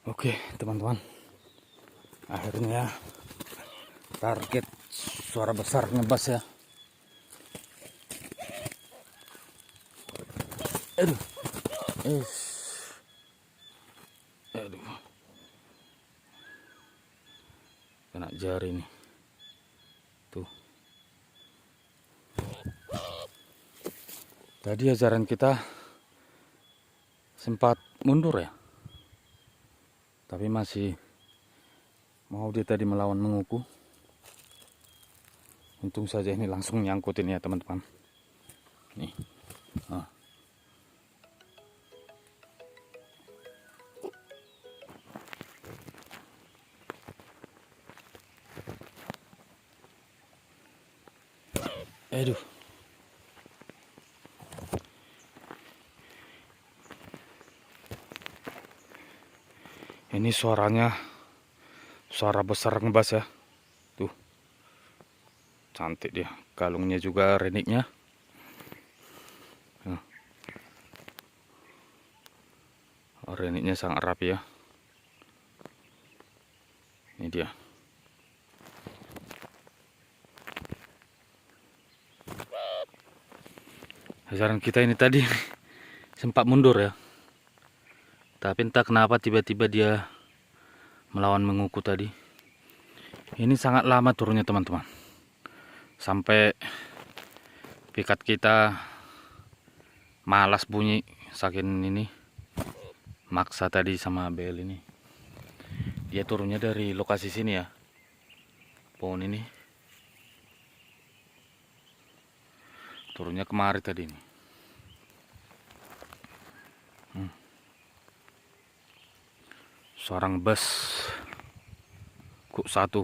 Oke teman-teman, akhirnya target suara besar ngebas ya. Aduh, aduh, kena jari nih. Tuh. Tadi ajaran kita sempat mundur ya, tapi masih mau dia tadi melawan menguku. Untung saja ini langsung nyangkutin ya teman-teman. Nih. Nah. Aduh. Ini suaranya suara besar ngebas ya. Tuh. Cantik dia. Kalungnya juga reniknya. Nah. Reniknya sangat rapi ya. Ini dia. Ajaran kita ini tadi sempat mundur ya. Tapi entah kenapa tiba-tiba dia melawan menguku tadi. Ini sangat lama turunnya teman-teman. Sampai pikat kita malas bunyi saking ini maksa tadi sama bel ini. Dia turunnya dari lokasi sini ya. Pohon ini. Turunnya kemari tadi ini. Seorang bus kuk satu.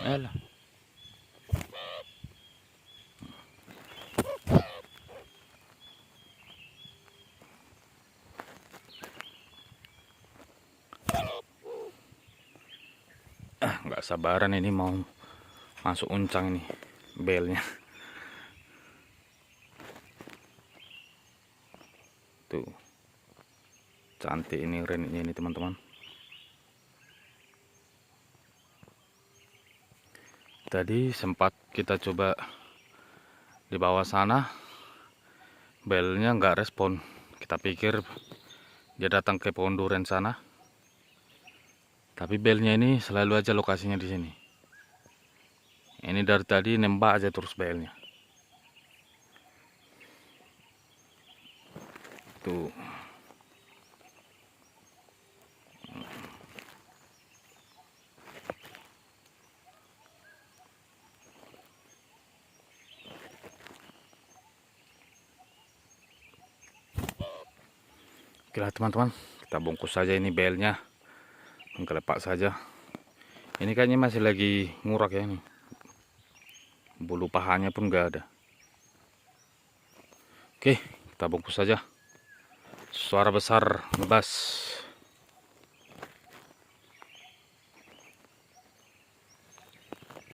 Elah. Nggak sabaran ini mau masuk uncang ini belnya. Tuh. Cantik ini reniknya ini teman-teman. Tadi sempat kita coba di bawah sana, belnya nggak respon. Kita pikir dia datang ke pohon duren sana, tapi belnya ini selalu aja lokasinya di sini. Ini dari tadi nembak aja terus belnya. Tuh. Oke lah teman-teman, kita bungkus saja ini belnya, menggelepak saja. Ini kayaknya masih lagi ngurak ya ini, bulu pahanya pun nggak ada. Oke, kita bungkus saja. Suara besar ngebas.